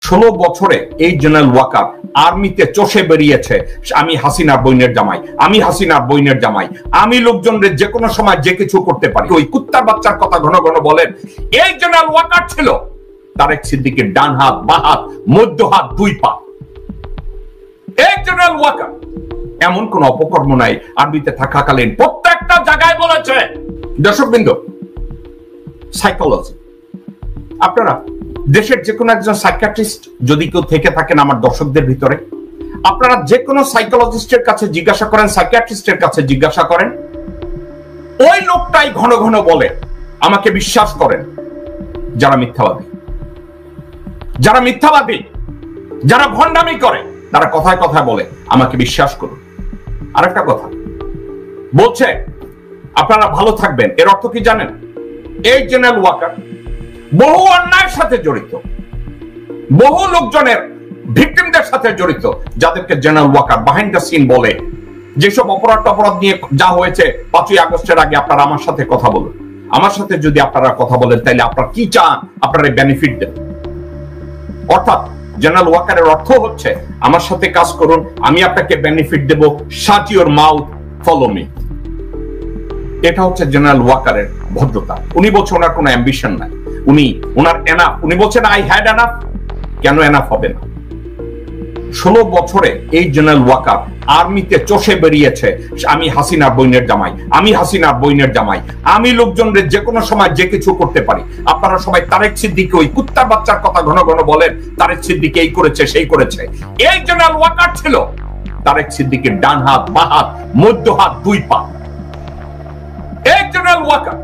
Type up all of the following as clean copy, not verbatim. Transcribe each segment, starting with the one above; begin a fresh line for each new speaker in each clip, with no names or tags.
16 বছরে এই জেনারেল ওয়াকার আর্মিতে চষে বেরিয়েছে আমি হাসিনার বইনের জামাই, আমি হাসিনার বইনের জামাই, আমি লোকজনের যে কোনো সময় যে কিছু করতে পারি। ওই কুত্তার বাচ্চার কথা ঘন ঘন বলেন। এই জেনারেল ওয়াকার ছিল তারেক সিদ্দিকের ডান হাত, বা হাত, মধ্য হাত, দুই পা। এই জেনারেল ওয়াকার এমন কোন অপকর্ম নাই আর্মিতে থাকাকালীন প্রত্যেকটা জায়গায় বলেছে। দর্শকবৃন্দ, সাইকোলজি, আপনারা দেশের যে কোনো একজন সাইকিয়াট্রিস্ট যদি কেউ থেকে থাকেন আমার দর্শকদের ভিতরে, আপনারা যে কোনো সাইকোলজিস্টের কাছে জিজ্ঞাসা করেন, সাইকিয়াট্রিস্টের কাছে জিজ্ঞাসা করেন, ওই লোকটাই ঘন ঘন বলে আমাকে বিশ্বাস করেন। যারা মিথ্যাবাদী, যারা মিথ্যাবাদী, যারা ভণ্ডামি করে, তারা কথায় কথায় বলে আমাকে বিশ্বাস করুন। আরেকটা কথা বলছে আপনারা ভালো থাকবেন, এর অর্থ কি জানেন? এই জেনারেল ওয়াকার বহু অন্যায়ের সাথে জড়িত, বহু লোকজনের ভিকটিমদের সাথে জড়িত, যাদেরকে general Waker behind the scene বলে। যেসব অপরাধ নিয়ে যা হয়েছে 5ই আগস্টের আগে আপনারা আমার সাথে কথা বলুন। আমার সাথে যদি আপনারা কথা বলেন তাহলে আপনারা কি চান? আপনারা বেনিফিট দেন। অর্থাৎ জেনারেল ওয়াকারের অর্থ হচ্ছে আমার সাথে কাজ করুন, আমি আপনাকে বেনিফিট দেব, shut your mouth, follow me. এটা হচ্ছে জেনারেল ওয়াকারের ভদ্রতা। উনি বলছেন ওনার কোনো অ্যাম্বিশন নাই, ওনার এনাফ। উনি বলছেন আই হ্যাড এনাফ। কেন এনাফ হবে না? 16 বছরে এই জেনারেল ওয়াকার আর্মিতে চষে বেরিয়েছে আমি হাসিনার বইনের জামাই, আমি হাসিনার বইনের জামাই, আমি লোকজনের যে কোনো সময় যে কিছু করতে পারি। আপনারা সবাই তারেক সিদ্দিক ওই কুত্তার বাচ্চার কথা ঘন ঘন বলেন, তারেক সিদ্দিক এই করেছে সেই করেছে। এই জেনারেল ওয়াকার ছিল তারেক সিদ্দিকের ডান হাত, বা হাত, মধ্য হাত, দুই পা। এই জেনারেল ওয়াকার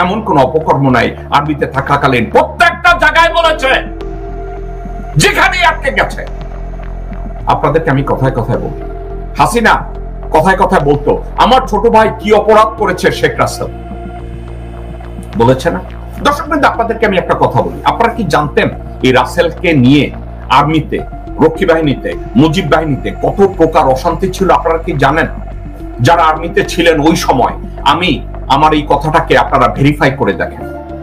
এমন কোন অপকর্ম নাই আর্মিতে থাকাকালীন প্রত্যেকটা জায়গায় বলেছে, যেখানে আটকে গেছে। আপনাদেরকে আমি কথায় কথায় বলি, হাসিনা কথায় কথায় বলতো আমার ছোট ভাই কি অপরাধ করেছে শেখ রাসেল, বলেছে না? দর্শকবৃন্দ, আপনাদেরকে আমি একটা কথা বলি, আপনারা কি জানতেন এই রাসেলকে নিয়ে আর্মিতে, রক্ষী বাহিনীতে, মুজিব বাহিনীতে কত প্রকার অশান্তি ছিল? আপনারা কি জানেন? যারা আর্মিতে ছিলেন ওই সময়, আমার এই কথাটাকে আপনারা ভেরিফাই করে দেখেন।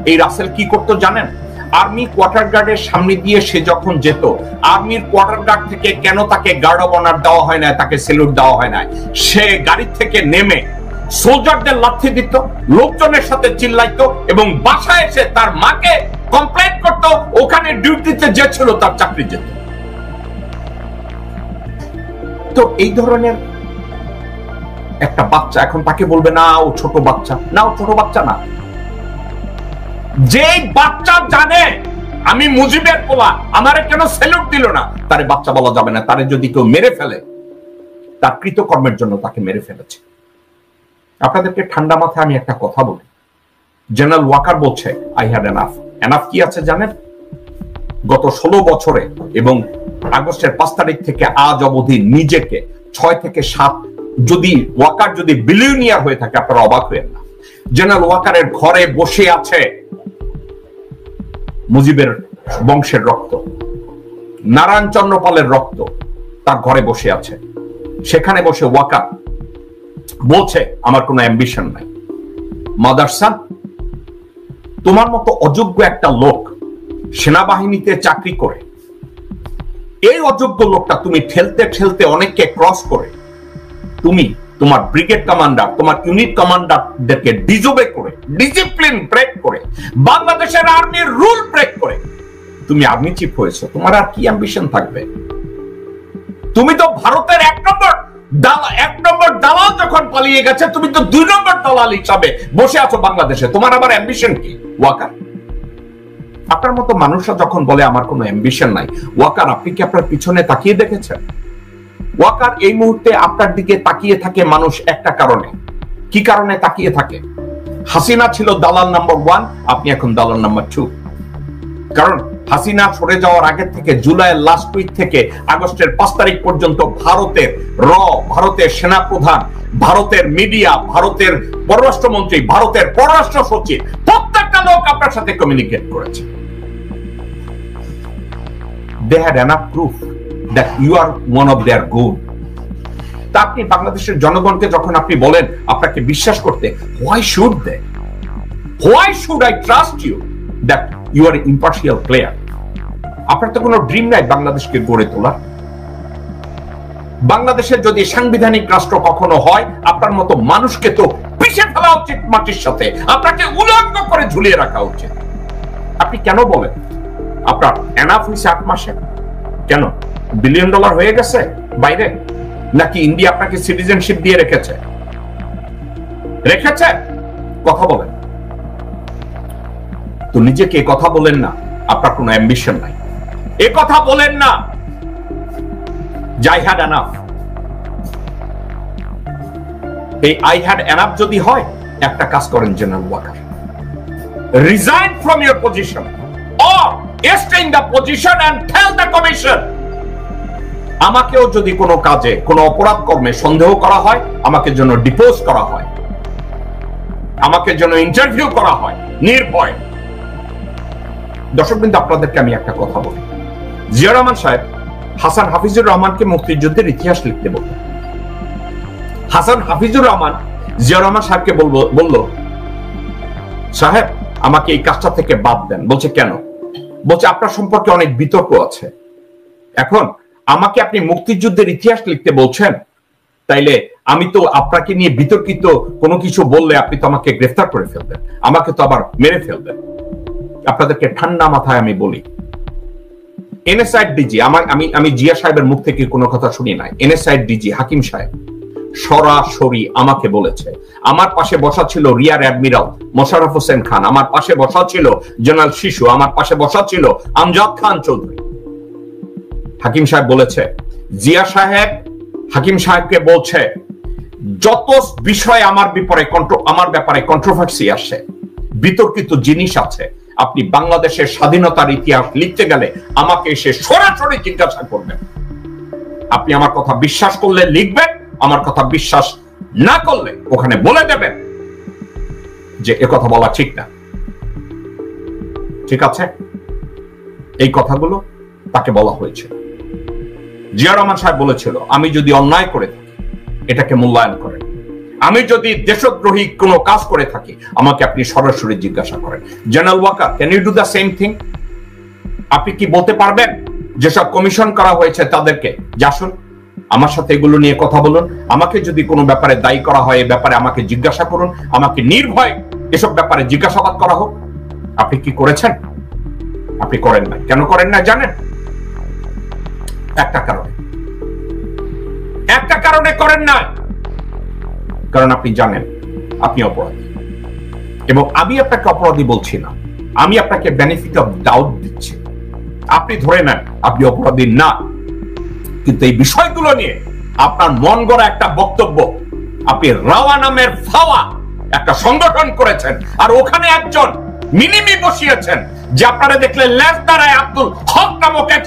এই রাসেল কি করতো জানেন? আর্মি কোয়ার্টার গার্ডের সামনে দিয়ে সে যখন যেত, আর্মির কোয়ার্টার গার্ড থেকে কেন তাকে গার্ড অব অনার দেওয়া হয় না, তাকে স্যালুট দেওয়া হয় না, সে গাড়ি থেকে নেমে সোলজারদের লাথি দিত, লোকজনের সাথে চিল্লাইতো, এবং বাসায় এসে তার মাকে কমপ্লেইন করতো, ওখানে ডিউটিতে যে ছিল তার চাকরি যেত। তো এই ধরনের একটা বাচ্চা এখন তাকে বলবে না ও ছোট বাচ্চা, না ও ছোট বাচ্চা না। যে বাচ্চা জানে আমি মুজিবের পোলা, আমারে কেন স্যালুট দিল না, তারে বাচ্চা বলা যাবে না। তারে যদি কেউ মেরে ফেলে, তার কৃতকর্মের জন্য তাকে মেরে ফেলেছে। আপনাদেরকে ঠান্ডা মাথায় আমি একটা কথা বলি, জেনারেল ওয়াকার বলছে আই হ্যাড এনাফ। এনাফ কি আছে জানেন? গত 16 বছরে এবং আগস্টের 5 তারিখ থেকে আজ অবধি নিজেকে 6 থেকে 7, যদি ওয়াকার যদি বিলিয়নিয়ার হয়ে থাকে আপনারা অবাক হবেন না। জেনারেল ওয়াকারের ঘরে বসে আছে মুজিবের বংশের রক্ত, নারায়ণ চন্দ্র পালের রক্ত তার ঘরে বসে আছে। সেখানে বসে ওয়াকার বলছে আমার কোনো অ্যাম্বিশন নাই। মাদারসান, তোমার মতো অযোগ্য একটা লোক সেনাবাহিনীতে চাকরি করে, এই অযোগ্য লোকটা তুমি ঠেলতে ঠেলতে অনেককে ক্রস করে, তুমি তোমার ব্রিগেড কমান্ডার, তোমার ইউনিট কমান্ডারদেরকে ডিজোবে করে, ডিসিপ্লিন ব্রেক করে, বাংলাদেশের আর্মির রুল ব্রেক করে তুমি আর্মি চিফ হয়েছো। তোমার আর কি অ্যাম্বিশন থাকবে? তুমি তো ভারতের 1 নম্বর দালাল যখন পালিয়ে গেছে, তুমি তো 2 নম্বর দালাল হিসাবে বসে আছো বাংলাদেশে। তোমার আবার অ্যাম্বিশন কি? ওয়াকার, আপনার মতো মানুষরা যখন বলে আমার কোনো অ্যাম্বিশন নাই, ওয়াকার আপনি কি আপনার পিছনে তাকিয়ে দেখেছেন? ওয়াকার এই মুহূর্তে আপনার দিকে তাকিয়ে থাকে মানুষ একটা কারণে। কি কারণে তাকিয়ে থাকে? হাসিনা ছিল দালাল নাম্বার 1, আপনি এখন দালাল নাম্বার 2। কারণ হাসিনা সরে যাওয়ার আগে থেকে, জুলাইয়ের লাস্ট উইক থেকে আগস্টের 5 তারিখ পর্যন্ত ভারতের সেনাপ্রধান, ভারতের মিডিয়া, ভারতের পররাষ্ট্রমন্ত্রী, ভারতের পররাষ্ট্র সচিব, প্রত্যেকটা লোক আপনার সাথে কমিউনিকেট করেছে। They had enough proof that you are one of their goal. তা আপনি বাংলাদেশের জনগণকে যখন আপনি বলেন আপনাকে বিশ্বাস করতে, why should they? Why should I trust you that you are an impartial player? আপনার তো কোনো ড্রিম নাই বাংলাদেশকে গড়ে তোলা? বাংলাদেশের যদি সাংবিধানিক রাষ্ট্র কখনো হয়, আপনার মতো মানুষকে তো পিষে ফেলা উচিত মাটির সাথে, আপনাকে উলঙ্গ করে ঝুলিয়ে রাখা উচিত। আপনি কেন বলেন আপনার এনাফ হয়েছে 8 মাসে? কেন $1 বিলিয়ন হয়ে গেছে বাইরে? নাকি ইন্ডিয়া আপনাকে সিটিজেনশিপ দিয়ে রেখেছে? কথা বলেন তো, নিজেকে কথা বলেন না আপনার কোনো অ্যাম্বিশন নাই, এ কথা বলেন না I had enough। এই I had enough যদি হয়, একটা কাজ করেন general Waker, resign from your position or stay in the position and tell the commission। আমাকেও যদি কোনো কাজে কোনো অপরাধ কর্মে সন্দেহ করা হয়, আমাকে জন্য ডিপোজ করা হয়, আমাকে জন্য ইন্টারভিউ করা হয় নির্ভয়। দর্শকবৃন্দ, আপনাদেরকে আমি একটা কথা বলি, জিয়া রহমান সাহেব হাসান হাফিজুর রহমানকে মুক্তিযুদ্ধের ইতিহাস লিখতে বলতেন। হাসান হাফিজুর রহমান জিয়া রহমান সাহেবকে বলল, সাহেব আমাকে এই কাজটা থেকে বাদ দেন। বলছে কেন? বলছে আপনার সম্পর্কে অনেক বিতর্ক আছে, এখন আমাকে আপনি মুক্তিযুদ্ধের ইতিহাস লিখতে বলছেন, তাইলে আমি তো আপনাকে নিয়ে বিতর্কিত কোনো কিছু বললে আপনি তো আমাকে গ্রেফতার করে ফেলবেন, আমাকে তো আবার মেরে ফেলবেন। আপনাদেরকে ঠান্ডা মাথায় আমি বলি, এনএসআই ডিজি, আমি জিয়া সাহেবের মুখ থেকে কোনো কথা শুনি নাই, এনএসআই ডিজি হাকিম সাহেব সরাসরি আমাকে বলেছে। আমার পাশে বসা ছিল রিয়ার অ্যাডমিরাল মোশাররফ হোসেন খান, আমার পাশে বসা ছিল জেনারেল শিশু, আমার পাশে বসা ছিল আমজাদ খান চৌধুরী। হাকিম সাহেব বলেছে, জিয়া সাহেব হাকিম সাহেবকে বলছে, যত বিষয় আমার ব্যাপারে কন্ট্রোভার্সি আসে, বিতর্কিত জিনিস আছে, আপনি বাংলাদেশের স্বাধীনতার ইতিহাস লিখতে গেলে আমাকে এসে সরাসরি জিজ্ঞাসা করবেন। আপনি আমার কথা বিশ্বাস করলে লিখবেন, আমার কথা বিশ্বাস না করলে ওখানে বলে দেবেন যে এ কথা বলা ঠিক না। ঠিক আছে? এই কথাগুলো তাকে বলা হয়েছে। জিয়া রহমান সাহেব বলেছিল, আমি যদি অন্যায় করে থাকি এটাকে মূল্যায়ন করেন, আমি যদি দেশদ্রোহী কোনো কাজ করে থাকি আমাকে আপনি সরাসরি জিজ্ঞাসা করেন। General Waker, can you do the same thing? আপনি কি বলতে পারবেন যেসব কমিশন করা হয়েছে তাদেরকে, যে আসুন আমার সাথে এগুলো নিয়ে কথা বলুন, আমাকে যদি কোনো ব্যাপারে দায়ী করা হয় এ ব্যাপারে আমাকে জিজ্ঞাসা করুন, আমাকে নির্ভয় এসব ব্যাপারে জিজ্ঞাসাবাদ করা হোক? আপনি কি করেছেন? আপনি করেন না। কেন করেন না জানেন? একটা কারণে করেন না, কারণ আপনি জানেন আপনি অপরাধী। এবং আমি আপনাকে অপরাধী বলছি না, আমি আপনাকে বেনিফিট অফ ডাউট দিচ্ছি। আপনি ধরে নেন আপনি অপরাধী না, কিন্তু এই বিষয়গুলো নিয়ে আপনার মন গড়া একটা বক্তব্য, আপনি রাওয়া নামের ফাওয়া একটা সংগঠন করেছেন, আর ওখানে একজন মিনিমি বসিয়েছেন যে আপনারা দেখলে লেজ দাঁড়ায় আব্দুল হক নামক এক